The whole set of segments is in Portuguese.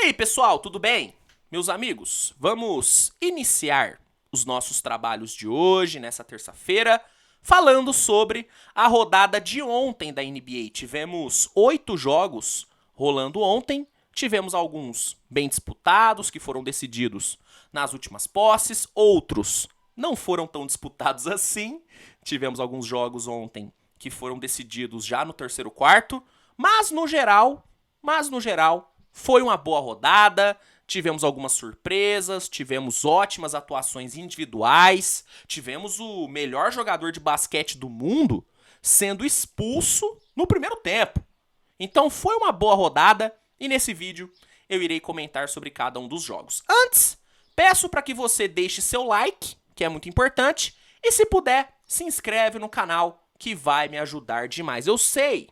aí, pessoal, tudo bem? Meus amigos, vamos iniciar os nossos trabalhos de hoje, nessa terça-feira, falando sobre a rodada de ontem da NBA. Tivemos 8 jogos rolando ontem, tivemos alguns bem disputados, que foram decididos nas últimas posses, outros não foram tão disputados assim. Tivemos alguns jogos ontem que foram decididos já no terceiro quarto, mas no geral, foi uma boa rodada. Tivemos algumas surpresas, tivemos ótimas atuações individuais, tivemos o melhor jogador de basquete do mundo sendo expulso no primeiro tempo. Então foi uma boa rodada e nesse vídeo eu irei comentar sobre cada um dos jogos. Antes, peço para que você deixe seu like, que é muito importante, e se puder, se inscreve no canal, que vai me ajudar demais. Eu sei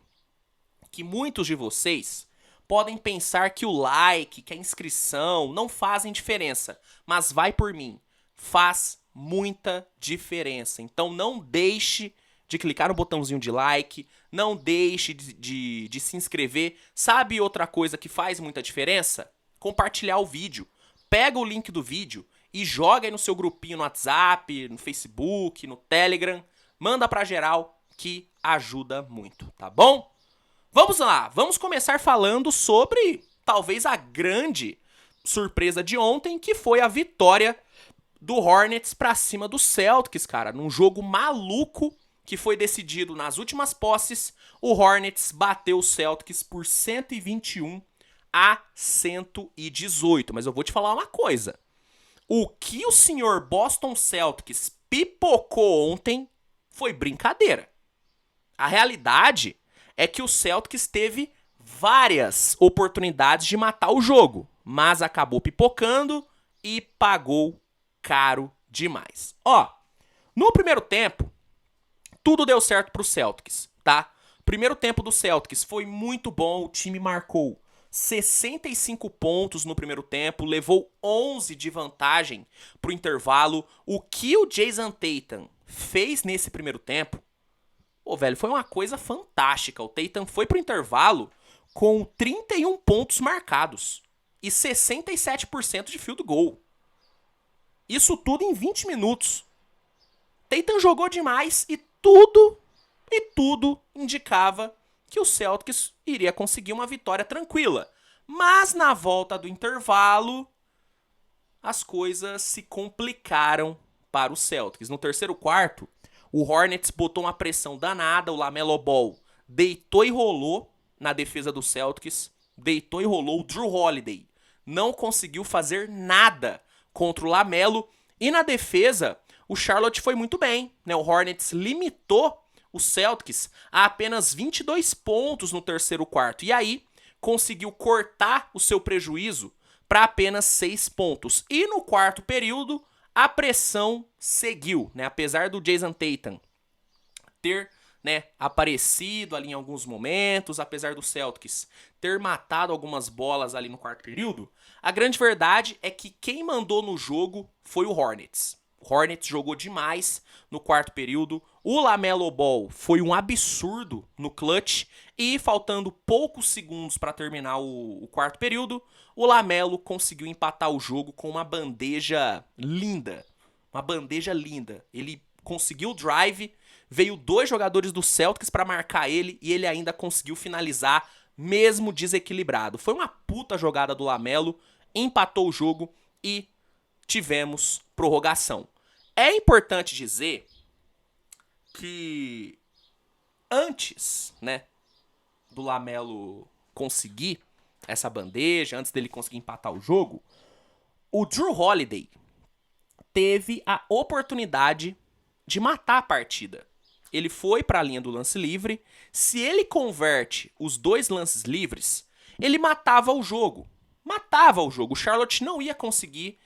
que muitos de vocês podem pensar que o like, que a inscrição não fazem diferença, mas vai por mim, faz muita diferença. Então não deixe de clicar no botãozinho de like, não deixe de se inscrever. Sabe outra coisa que faz muita diferença? Compartilhar o vídeo. Pega o link do vídeo e joga aí no seu grupinho no WhatsApp, no Facebook, no Telegram. Manda pra geral que ajuda muito, tá bom? Vamos lá, vamos começar falando sobre talvez a grande surpresa de ontem, que foi a vitória do Hornets pra cima do Celtics, cara. Num jogo maluco que foi decidido nas últimas posses, o Hornets bateu o Celtics por 121-118. Mas eu vou te falar uma coisa. O que o senhor Boston Celtics pipocou ontem foi brincadeira. A realidade é que o Celtics teve várias oportunidades de matar o jogo, mas acabou pipocando e pagou caro demais. Ó, no primeiro tempo, tudo deu certo pro Celtics, tá? Primeiro tempo do Celtics foi muito bom, o time marcou 65 pontos no primeiro tempo, levou 11 de vantagem pro intervalo. O que o Jason Tatum fez nesse primeiro tempo, pô, velho, foi uma coisa fantástica. O Tatum foi pro intervalo com 31 pontos marcados e 67% de field goal. Isso tudo em 20 minutos. Tatum jogou demais e tudo indicava que o Celtics iria conseguir uma vitória tranquila. Mas na volta do intervalo, as coisas se complicaram para o Celtics. No terceiro quarto, o Hornets botou uma pressão danada, o LaMelo Ball deitou e rolou na defesa do Celtics, deitou e rolou. O Jrue Holiday não conseguiu fazer nada contra o LaMelo, e na defesa o Charlotte foi muito bem, né? O Hornets limitou o Celtics a apenas 22 pontos no terceiro quarto, e aí conseguiu cortar o seu prejuízo para apenas 6 pontos. E no quarto período, a pressão seguiu, né? Apesar do Jason Tatum ter, né, aparecido ali em alguns momentos, apesar do Celtics ter matado algumas bolas ali no quarto período, a grande verdade é que quem mandou no jogo foi o Hornets. O Hornets jogou demais no quarto período. O LaMelo Ball foi um absurdo no clutch e faltando poucos segundos para terminar o quarto período, o LaMelo conseguiu empatar o jogo com uma bandeja linda. Uma bandeja linda. Ele conseguiu o drive, veio 2 jogadores do Celtics para marcar ele e ele ainda conseguiu finalizar, mesmo desequilibrado. Foi uma puta jogada do LaMelo, empatou o jogo e tivemos prorrogação. É importante dizer que antes, né, do LaMelo conseguir essa bandeja, antes dele conseguir empatar o jogo, o Jrue Holiday teve a oportunidade de matar a partida. Ele foi para a linha do lance livre. Se ele converte os 2 lances livres, ele matava o jogo. Matava o jogo. O Charlotte não ia conseguir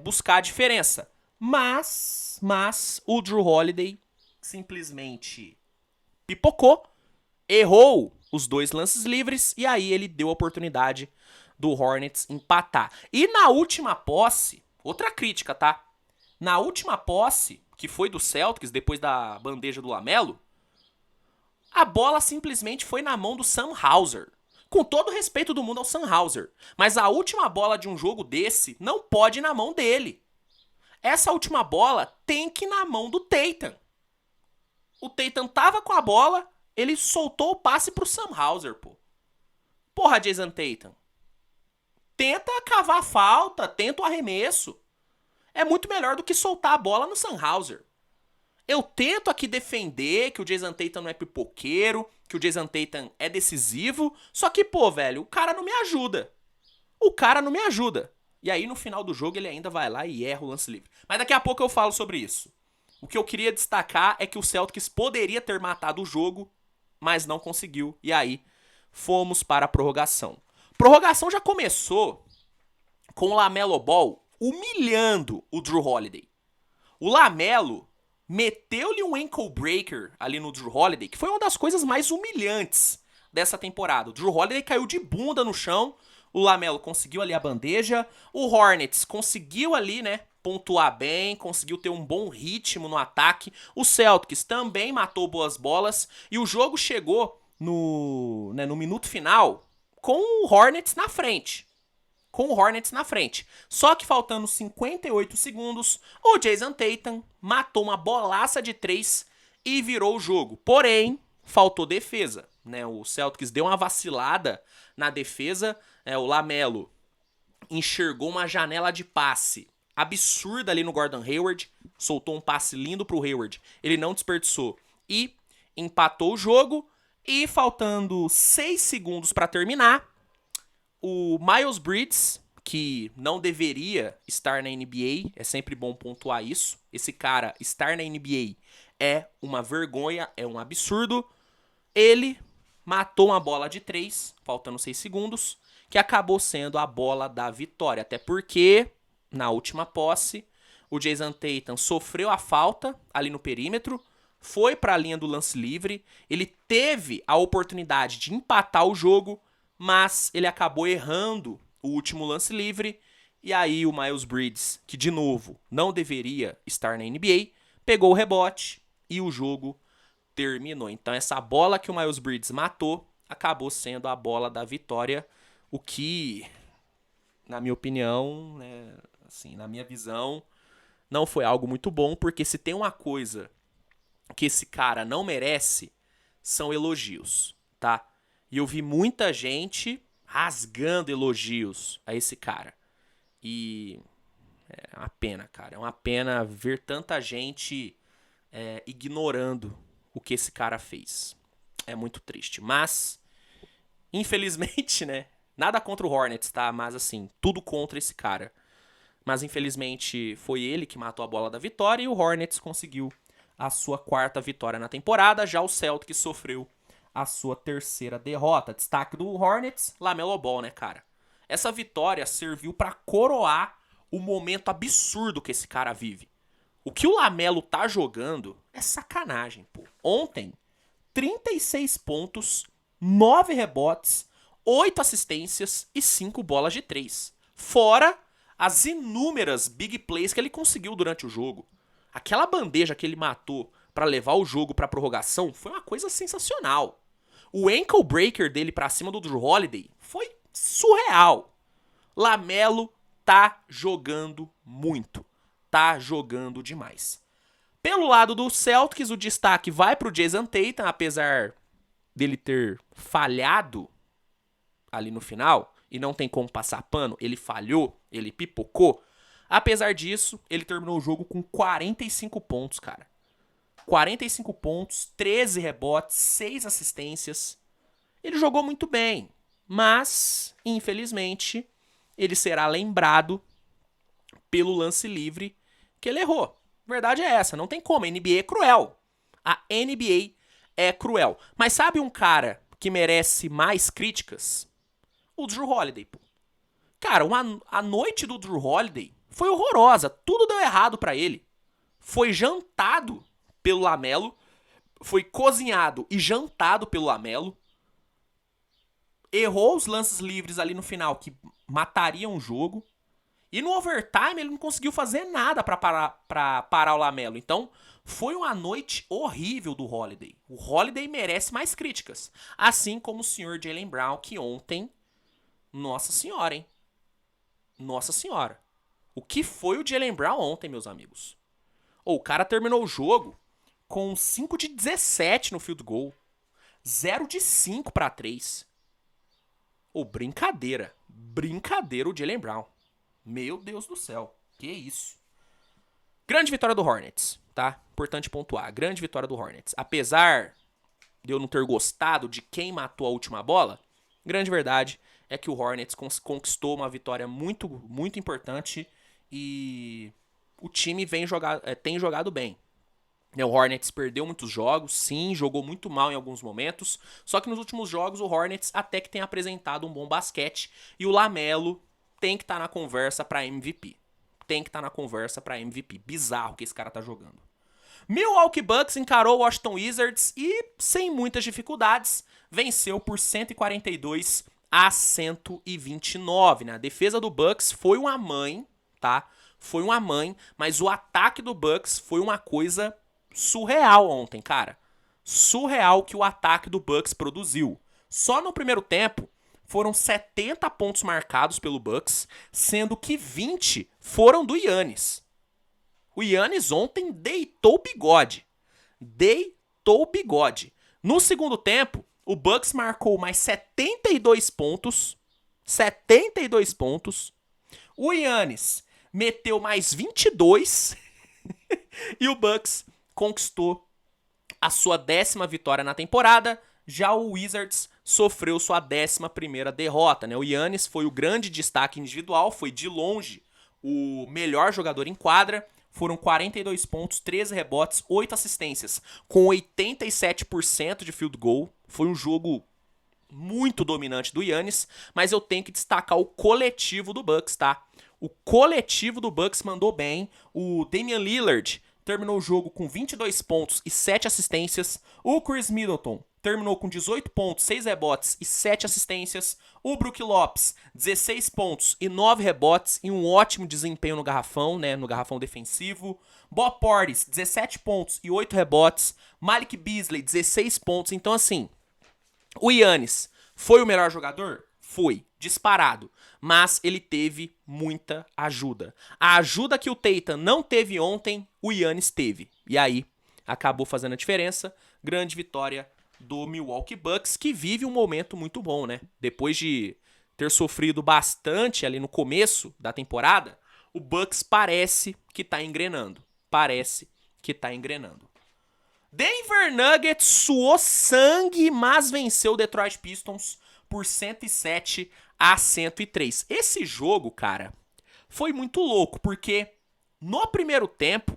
buscar a diferença. Mas o Jrue Holiday simplesmente pipocou, errou os 2 lances livres e aí ele deu a oportunidade do Hornets empatar. E na última posse, outra crítica, tá? Na última posse, que foi do Celtics, depois da bandeja do LaMelo, a bola simplesmente foi na mão do Sam Hauser. Com todo o respeito do mundo ao Sam Hauser, mas a última bola de um jogo desse não pode ir na mão dele. Essa última bola tem que ir na mão do Tatum. O Tatum tava com a bola, ele soltou o passe pro Sam Hauser, pô. Porra, Jason Tatum. Tenta cavar a falta, tenta o arremesso. É muito melhor do que soltar a bola no Sam Hauser. Eu tento aqui defender que o Jason Tatum não é pipoqueiro, que o Jason Tatum é decisivo, só que, pô, velho, o cara não me ajuda. O cara não me ajuda. E aí, no final do jogo, ele ainda vai lá e erra o lance livre. Mas daqui a pouco eu falo sobre isso. O que eu queria destacar é que o Celtics poderia ter matado o jogo, mas não conseguiu. E aí, fomos para a prorrogação. Prorrogação já começou com o LaMelo Ball humilhando o Jrue Holiday. O LaMelo meteu-lhe um ankle breaker ali no Jrue Holiday, que foi uma das coisas mais humilhantes dessa temporada. O Jrue Holiday caiu de bunda no chão, o LaMelo conseguiu ali a bandeja, o Hornets conseguiu ali, né, pontuar bem, conseguiu ter um bom ritmo no ataque, o Celtics também matou boas bolas, e o jogo chegou no minuto final com o Hornets na frente. Só que faltando 58 segundos, o Jason Tatum matou uma bolaça de 3 e virou o jogo. Porém, faltou defesa, né? O Celtics deu uma vacilada na defesa. O LaMelo enxergou uma janela de passe absurda ali no Gordon Hayward, soltou um passe lindo pro Hayward. Ele não desperdiçou e empatou o jogo. E faltando 6 segundos para terminar, o Miles Bridges, que não deveria estar na NBA, é sempre bom pontuar isso. Esse cara estar na NBA é uma vergonha, é um absurdo. Ele matou uma bola de 3, faltando 6 segundos, que acabou sendo a bola da vitória. Até porque, na última posse, o Jason Tatum sofreu a falta ali no perímetro, foi para a linha do lance livre, ele teve a oportunidade de empatar o jogo, mas ele acabou errando o último lance livre, e aí o Miles Bridges, que de novo não deveria estar na NBA, pegou o rebote e o jogo terminou. Então essa bola que o Miles Bridges matou acabou sendo a bola da vitória, o que, na minha opinião, né, assim, na minha visão, não foi algo muito bom, porque se tem uma coisa que esse cara não merece, são elogios, tá? E eu vi muita gente rasgando elogios a esse cara. E é uma pena, cara. É uma pena ver tanta gente ignorando o que esse cara fez. É muito triste. Mas, infelizmente, né? Nada contra o Hornets, tá? Mas, assim, tudo contra esse cara. Mas, infelizmente, foi ele que matou a bola da vitória e o Hornets conseguiu a sua 4ª vitória na temporada. Já o Celtics sofreu a sua 3ª derrota. Destaque do Hornets, LaMelo Ball, né, cara? Essa vitória serviu pra coroar o momento absurdo que esse cara vive. O que o LaMelo tá jogando é sacanagem, pô. Ontem, 36 pontos, 9 rebotes, 8 assistências e 5 bolas de 3. Fora as inúmeras big plays que ele conseguiu durante o jogo. Aquela bandeja que ele matou pra levar o jogo pra prorrogação foi uma coisa sensacional. O ankle breaker dele pra cima do Jrue Holiday foi surreal. LaMelo tá jogando muito. Tá jogando demais. Pelo lado do Celtics, o destaque vai pro Jason Tatum, apesar dele ter falhado ali no final, e não tem como passar pano, ele falhou, ele pipocou. Apesar disso, ele terminou o jogo com 45 pontos, cara. 45 pontos, 13 rebotes, 6 assistências. Ele jogou muito bem, mas, infelizmente, ele será lembrado pelo lance livre que ele errou. Verdade é essa, não tem como, a NBA é cruel. A NBA é cruel. Mas sabe um cara que merece mais críticas? O Jrue Holiday, pô. Cara, a noite do Jrue Holiday foi horrorosa, tudo deu errado pra ele. Foi jantado pelo LaMelo, foi cozinhado e jantado pelo LaMelo. Errou os lances livres ali no final que matariam o jogo. E no overtime ele não conseguiu fazer nada pra parar o LaMelo. Então, foi uma noite horrível do Holiday. O Holiday merece mais críticas. Assim como o senhor Jaylen Brown, que ontem... Nossa senhora, hein? Nossa senhora. O que foi o Jaylen Brown ontem, meus amigos? O cara terminou o jogo com 5 de 17 no field goal. 0 de 5 pra 3. Brincadeira. Brincadeira o Jaylen Brown. Meu Deus do céu. Que isso. Grande vitória do Hornets, tá? Importante pontuar. Grande vitória do Hornets. Apesar de eu não ter gostado de quem matou a última bola, grande verdade é que o Hornets conquistou uma vitória muito, muito importante e o time tem jogado bem. O Hornets perdeu muitos jogos, sim, jogou muito mal em alguns momentos, só que nos últimos jogos o Hornets até que tem apresentado um bom basquete e o LaMelo tem que estar na conversa para MVP. Tem que estar na conversa para MVP. Bizarro que esse cara tá jogando. Milwaukee Bucks encarou o Washington Wizards e, sem muitas dificuldades, venceu por 142 a 129, né? A defesa do Bucks foi uma mãe, tá? Foi uma mãe, mas o ataque do Bucks foi uma coisa surreal ontem, cara. Surreal que o ataque do Bucks produziu. Só no primeiro tempo foram 70 pontos marcados pelo Bucks, sendo que 20 foram do Giannis. O Giannis ontem deitou o bigode. Deitou o bigode. No segundo tempo, o Bucks marcou mais 72 pontos. 72 pontos. O Giannis meteu mais 22. E o Bucks conquistou a sua 10ª vitória na temporada. Já o Wizards sofreu sua 11ª derrota, né? O Giannis foi o grande destaque individual, foi de longe o melhor jogador em quadra. Foram 42 pontos, 13 rebotes, 8 assistências, com 87% de field goal. Foi um jogo muito dominante do Giannis, mas eu tenho que destacar o coletivo do Bucks, tá? O coletivo do Bucks mandou bem. O Damian Lillard terminou o jogo com 22 pontos e 7 assistências. O Chris Middleton terminou com 18 pontos, 6 rebotes e 7 assistências. O Brook Lopes, 16 pontos e 9 rebotes e um ótimo desempenho no garrafão, né, no garrafão defensivo. Bob Portis, 17 pontos e 8 rebotes. Malik Beasley, 16 pontos. Então, assim, o Giannis foi o melhor jogador? Foi, disparado. Mas ele teve muita ajuda. A ajuda que o Tatum não teve ontem, o Giannis teve. E aí, acabou fazendo a diferença. Grande vitória do Milwaukee Bucks, que vive um momento muito bom, né? Depois de ter sofrido bastante ali no começo da temporada, o Bucks parece que tá engrenando. Parece que tá engrenando. Denver Nuggets suou sangue, mas venceu o Detroit Pistons por 107 a 103. Esse jogo, cara, foi muito louco, porque no primeiro tempo,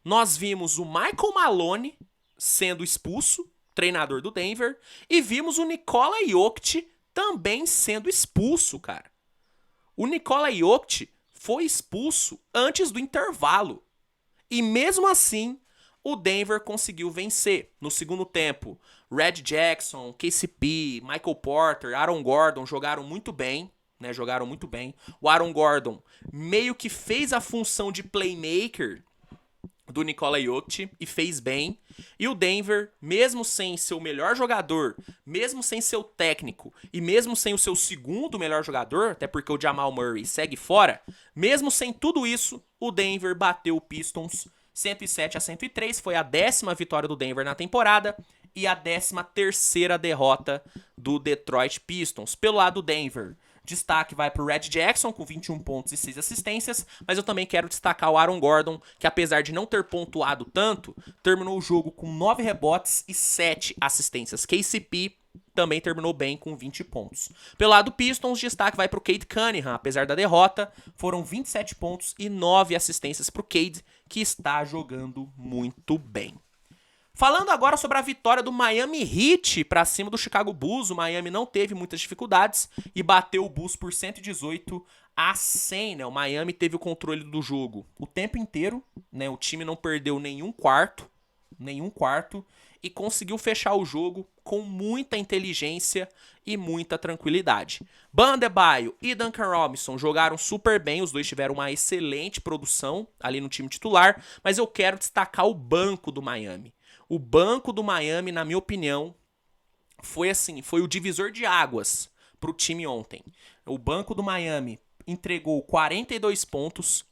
nós vimos o Michael Malone sendo expulso, treinador do Denver, e vimos o Nikola Jokic também sendo expulso, cara. O Nikola Jokic foi expulso antes do intervalo. E mesmo assim, o Denver conseguiu vencer. No segundo tempo, Red Jackson, KCP, Michael Porter, Aaron Gordon jogaram muito bem, né? Jogaram muito bem. O Aaron Gordon meio que fez a função de playmaker do Nikola Jokic e fez bem. E o Denver, mesmo sem seu melhor jogador, mesmo sem seu técnico e mesmo sem o seu segundo melhor jogador, até porque o Jamal Murray segue fora, mesmo sem tudo isso, o Denver bateu o Pistons 107 a 103, foi a 10ª vitória do Denver na temporada e a 13ª derrota do Detroit Pistons. Pelo lado do Denver, destaque vai pro Red Jackson com 21 pontos e 6 assistências, mas eu também quero destacar o Aaron Gordon, que apesar de não ter pontuado tanto, terminou o jogo com 9 rebotes e 7 assistências. KCP também terminou bem com 20 pontos. Pelo lado do Pistons, destaque vai pro Cade Cunningham. Apesar da derrota, foram 27 pontos e 9 assistências pro Cade, que está jogando muito bem. Falando agora sobre a vitória do Miami Heat para cima do Chicago Bulls, o Miami não teve muitas dificuldades e bateu o Bulls por 118 a 100, né? O Miami teve o controle do jogo o tempo inteiro, né? O time não perdeu nenhum quarto, e conseguiu fechar o jogo com muita inteligência e muita tranquilidade. Bam Adebayo e Duncan Robinson jogaram super bem, os dois tiveram uma excelente produção ali no time titular, mas eu quero destacar o banco do Miami. O banco do Miami, na minha opinião, foi o divisor de águas para o time ontem. O banco do Miami entregou 42 pontos.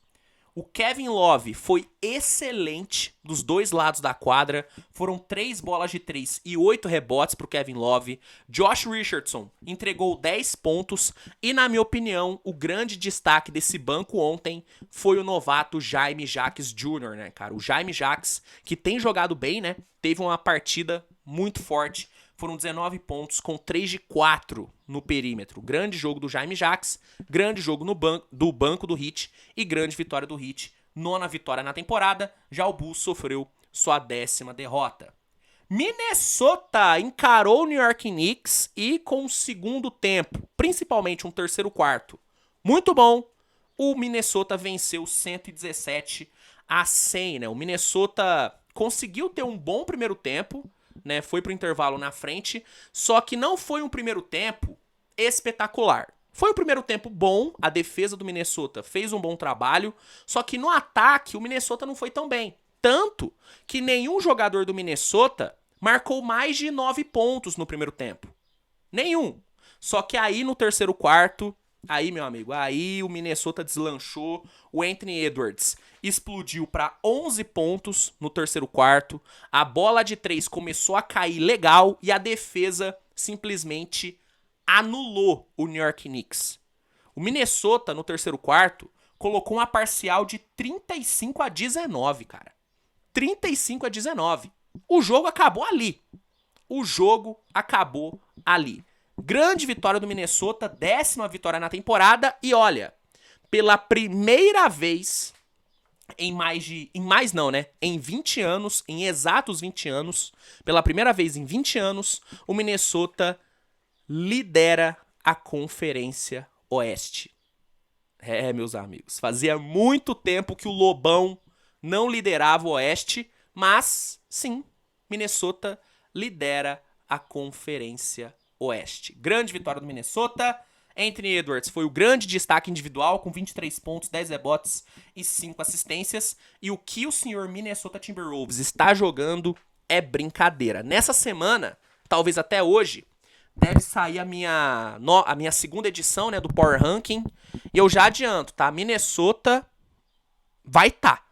O Kevin Love foi excelente dos dois lados da quadra. Foram 3 bolas de 3 e 8 rebotes para o Kevin Love. Josh Richardson entregou 10 pontos. E, na minha opinião, o grande destaque desse banco ontem foi o novato Jaime Jaques Jr., né, cara? O Jaime Jaques, que tem jogado bem, né? Teve uma partida muito forte. Foram 19 pontos com 3 de 4 no perímetro. Grande jogo do Jaime Jaques, grande jogo do banco do Heat e grande vitória do Heat. 9ª vitória na temporada, já o Bulls sofreu sua 10ª derrota. Minnesota encarou o New York Knicks e com o segundo tempo, principalmente um terceiro quarto, muito bom, o Minnesota venceu 117-100, né? O Minnesota conseguiu ter um bom primeiro tempo, né, foi pro intervalo na frente, só que não foi um primeiro tempo espetacular. Foi um primeiro tempo bom, a defesa do Minnesota fez um bom trabalho, só que no ataque o Minnesota não foi tão bem. Tanto que nenhum jogador do Minnesota marcou mais de 9 pontos no primeiro tempo. Nenhum. Só que aí no terceiro quarto, aí, meu amigo, aí o Minnesota deslanchou, o Anthony Edwards explodiu para 11 pontos no terceiro quarto, a bola de 3 começou a cair legal e a defesa simplesmente anulou o New York Knicks. O Minnesota, no terceiro quarto, colocou uma parcial de 35-19, cara. 35-19. O jogo acabou ali. O jogo acabou ali. Grande vitória do Minnesota, 10ª vitória na temporada. E olha, pela primeira vez em em 20 anos, em exatos 20 anos, pela primeira vez em 20 anos, o Minnesota lidera a Conferência Oeste. É, meus amigos, fazia muito tempo que o Lobão não liderava o Oeste, mas sim, Minnesota lidera a Conferência Oeste. Grande vitória do Minnesota. Anthony Edwards foi o grande destaque individual com 23 pontos, 10 rebotes e 5 assistências. E o que o senhor Minnesota Timberwolves está jogando é brincadeira. Nessa semana, talvez até hoje, deve sair a minha segunda edição, né, do Power Ranking. E eu já adianto, tá? Minnesota vai estar.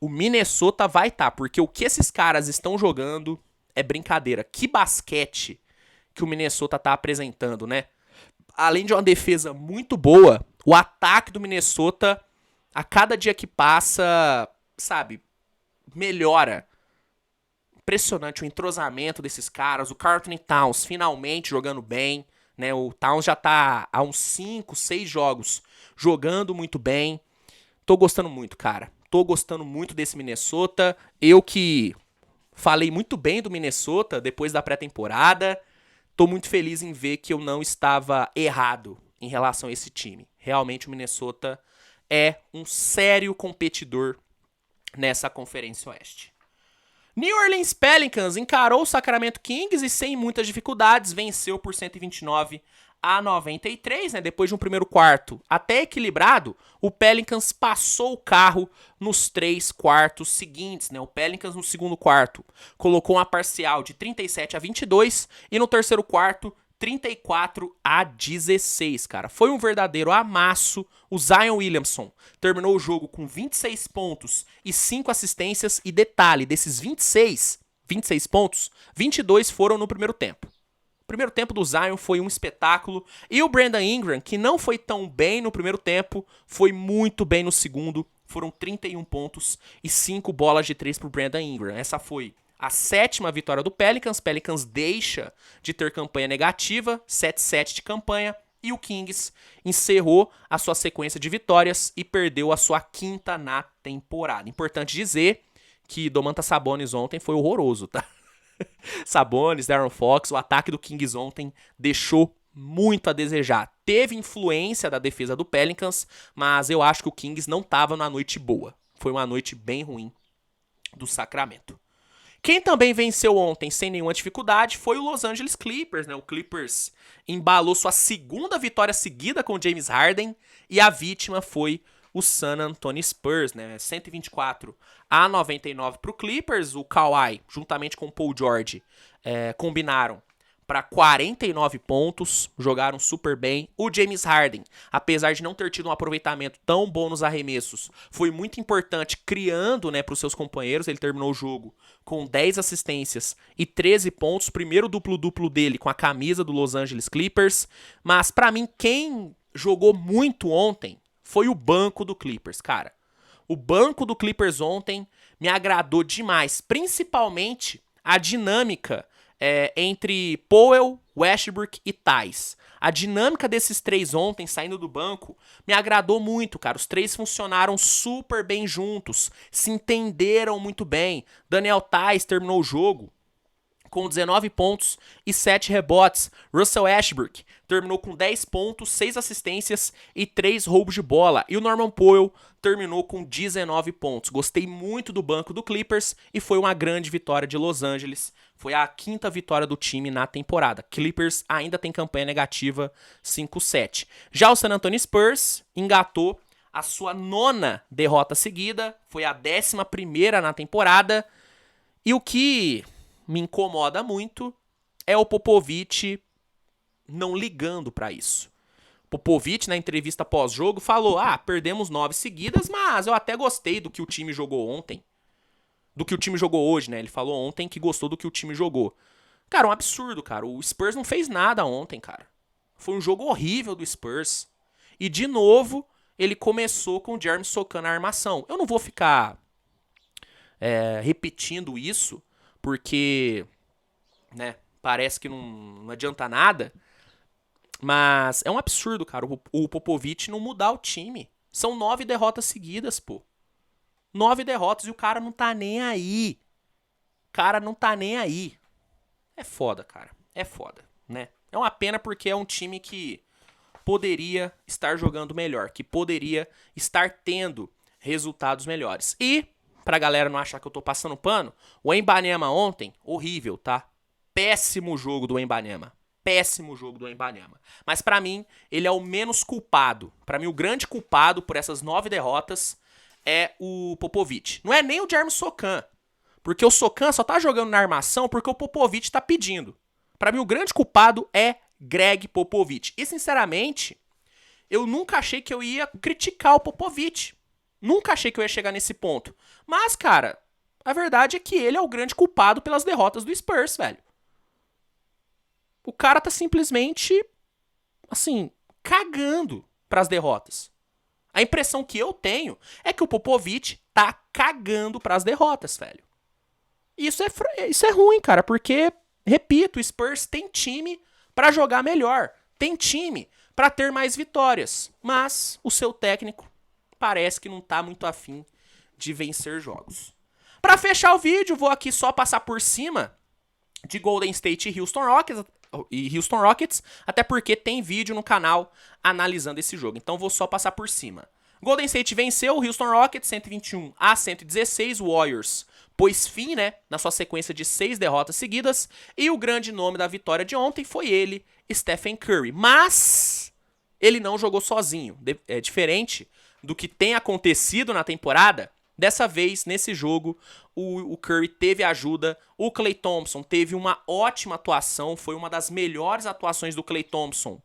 O Minnesota vai estar, porque o que esses caras estão jogando é brincadeira. Que basquete que o Minnesota tá apresentando, né? Além de uma defesa muito boa, o ataque do Minnesota, a cada dia que passa, sabe, melhora. Impressionante o entrosamento desses caras. O Karl Anthony Towns finalmente jogando bem, né? O Towns já tá há uns 5, 6 jogos jogando muito bem. Tô gostando muito, cara. Tô gostando muito desse Minnesota. Eu que falei muito bem do Minnesota depois da pré-temporada. Tô muito feliz em ver que eu não estava errado em relação a esse time. Realmente o Minnesota é um sério competidor nessa Conferência Oeste. New Orleans Pelicans encarou o Sacramento Kings e sem muitas dificuldades venceu por 129-93, né? Depois de um primeiro quarto até equilibrado, o Pelicans passou o carro nos 3 quartos seguintes, né? O Pelicans no segundo quarto colocou uma parcial de 37-22 e no terceiro quarto 34-16, cara. Foi um verdadeiro amasso. O Zion Williamson terminou o jogo com 26 pontos e 5 assistências. E detalhe, desses 26 pontos, 22 foram no primeiro tempo. O primeiro tempo do Zion foi um espetáculo. E o Brandon Ingram, que não foi tão bem no primeiro tempo, foi muito bem no segundo. Foram 31 pontos e 5 bolas de 3 pro Brandon Ingram. Essa foi a 7ª vitória do Pelicans. Pelicans deixa de ter campanha negativa, 7-7 de campanha. E o Kings encerrou a sua sequência de vitórias e perdeu a sua 5ª na temporada. Importante dizer que Domantas Sabonis ontem foi horroroso, tá? Sabonis, De'Aaron Fox, o ataque do Kings ontem deixou muito a desejar. Teve influência da defesa do Pelicans, mas eu acho que o Kings não estava numa noite boa. Foi uma noite bem ruim do Sacramento. Quem também venceu ontem sem nenhuma dificuldade foi o Los Angeles Clippers, né? O Clippers embalou sua segunda vitória seguida com o James Harden e a vítima foi o San Antonio Spurs, né? 124-99 pro Clippers. O Kawhi, juntamente com o Paul George, combinaram para 49 pontos, jogaram super bem. O James Harden, apesar de não ter tido um aproveitamento tão bom nos arremessos, foi muito importante criando, né, para os seus companheiros. Ele terminou o jogo com 10 assistências e 13 pontos, primeiro duplo-duplo dele com a camisa do Los Angeles Clippers. Mas para mim, quem jogou muito ontem foi o banco do Clippers, cara. O banco do Clippers ontem me agradou demais, principalmente a dinâmica entre Powell, Westbrook e Theis. A dinâmica desses três ontem, saindo do banco, me agradou muito, cara. Os três funcionaram super bem juntos, se entenderam muito bem. Daniel Theis terminou o jogo com 19 pontos e 7 rebotes. Russell Westbrook terminou com 10 pontos, 6 assistências e 3 roubos de bola. E o Norman Powell terminou com 19 pontos. Gostei muito do banco do Clippers e foi uma grande vitória de Los Angeles. Foi a 5ª vitória do time na temporada. Clippers ainda tem campanha negativa 5-7. Já o San Antonio Spurs engatou a sua 9ª derrota seguida. Foi a 11ª na temporada. E o que me incomoda muito é o Popovich não ligando para isso. Popovich, na entrevista pós-jogo, falou: perdemos 9 seguidas, mas eu até gostei do que o time jogou ontem. Do que o time jogou hoje, né? Ele falou ontem que gostou do que o time jogou. Cara, um absurdo, cara. O Spurs não fez nada ontem, cara. Foi um jogo horrível do Spurs. E, de novo, ele começou com o Jeremy socando a armação. Eu não vou ficar repetindo isso, porque, né, parece que não adianta nada. Mas é um absurdo, cara, o Popovich não mudar o time. São 9 derrotas seguidas, pô. 9 derrotas e o cara não tá nem aí. O cara não tá nem aí. É foda, cara. É foda, né? É uma pena porque é um time que poderia estar jogando melhor, que poderia estar tendo resultados melhores. E, pra galera não achar que eu tô passando pano, o Wembanyama ontem, horrível, tá? Péssimo jogo do Wembanyama. Péssimo jogo do Wembanyama. Mas pra mim, ele é o menos culpado. Pra mim, o grande culpado por essas 9 derrotas é o Popovich. Não é nem o Jeremy Socan. Porque o Socan só tá jogando na armação porque o Popovich tá pedindo. Pra mim, o grande culpado é Greg Popovich. E, sinceramente, eu nunca achei que eu ia criticar o Popovich. Nunca achei que eu ia chegar nesse ponto. Mas, cara, a verdade é que ele é o grande culpado pelas derrotas do Spurs, velho. O cara tá simplesmente, assim, cagando pras derrotas. A impressão que eu tenho é que o Popovich tá cagando pras derrotas, velho. E isso é ruim, cara, porque, repito, o Spurs tem time pra jogar melhor. Tem time pra ter mais vitórias. Mas o seu técnico parece que não tá muito afim de vencer jogos. Pra fechar o vídeo, vou aqui só passar por cima de Golden State e Houston Rockets, até porque tem vídeo no canal analisando esse jogo. Então vou só passar por cima. Golden State venceu o Houston Rockets 121-116. O Warriors pôs fim, né, na sua sequência de 6 derrotas seguidas. E o grande nome da vitória de ontem foi ele, Stephen Curry. Mas ele não jogou sozinho. É diferente do que tem acontecido na temporada. Dessa vez, nesse jogo, o Curry teve ajuda. O Klay Thompson teve uma ótima atuação. Foi uma das melhores atuações do Klay Thompson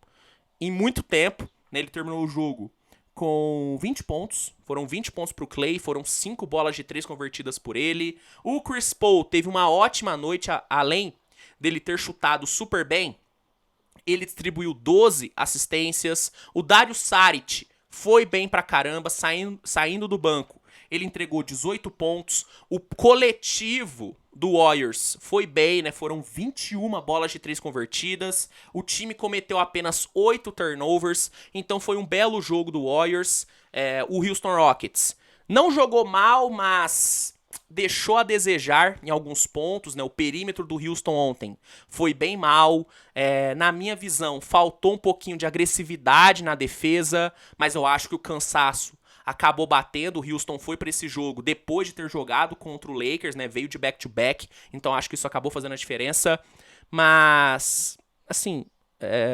em muito tempo. Ele terminou o jogo com 20 pontos. Foram 20 pontos pro Klay. Foram 5 bolas de 3 convertidas por ele. O Chris Paul teve uma ótima noite, além dele ter chutado super bem. Ele distribuiu 12 assistências. O Dario Saric foi bem pra caramba, saindo do banco. Ele entregou 18 pontos. O coletivo do Warriors foi bem, né? Foram 21 bolas de 3 convertidas. O time cometeu apenas 8 turnovers. Então foi um belo jogo do Warriors. O Houston Rockets não jogou mal, mas deixou a desejar em alguns pontos, né? O perímetro do Houston ontem foi bem mal. Na minha visão, faltou um pouquinho de agressividade na defesa. Mas eu acho que o cansaço acabou batendo. O Houston foi para esse jogo depois de ter jogado contra o Lakers, né? Veio de back-to-back, então acho que isso acabou fazendo a diferença. Mas, assim,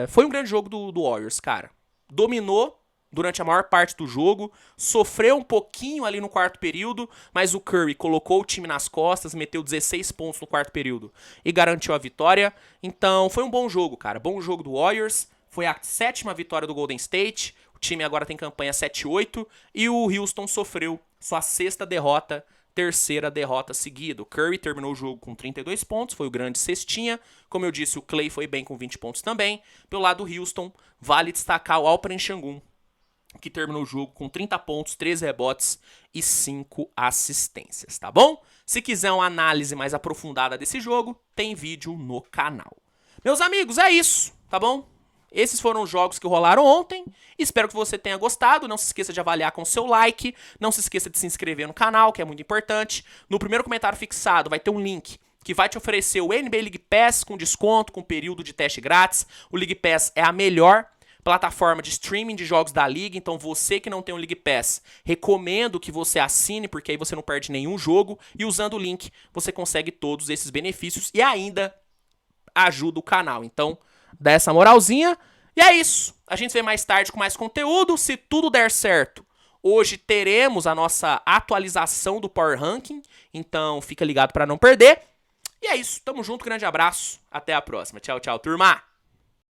foi um grande jogo do Warriors, cara. Dominou durante a maior parte do jogo, sofreu um pouquinho ali no quarto período, mas o Curry colocou o time nas costas, meteu 16 pontos no quarto período e garantiu a vitória. Então foi um bom jogo, cara. Bom jogo do Warriors. Foi a 7ª vitória do Golden State. O time agora tem campanha 7-8 e o Houston sofreu sua 6ª derrota, 3ª derrota seguida. O Curry terminou o jogo com 32 pontos, foi o grande cestinha. Como eu disse, o Klay foi bem com 20 pontos também. Pelo lado do Houston, vale destacar o Alperen Sengun, que terminou o jogo com 30 pontos, 13 rebotes e 5 assistências, tá bom? Se quiser uma análise mais aprofundada desse jogo, tem vídeo no canal. Meus amigos, é isso, tá bom? Esses foram os jogos que rolaram ontem. Espero que você tenha gostado. Não se esqueça de avaliar com seu like. Não se esqueça de se inscrever no canal, que é muito importante. No primeiro comentário fixado vai ter um link que vai te oferecer o NBA League Pass com desconto, com período de teste grátis. O League Pass é a melhor plataforma de streaming de jogos da liga, então você que não tem o League Pass, recomendo que você assine, porque aí você não perde nenhum jogo, e usando o link você consegue todos esses benefícios e ainda ajuda o canal. Então, dá essa moralzinha, e é isso. A gente se vê mais tarde com mais conteúdo, se tudo der certo. Hoje teremos a nossa atualização do Power Ranking, então fica ligado para não perder. E é isso, tamo junto, grande abraço, até a próxima. Tchau, tchau, turma!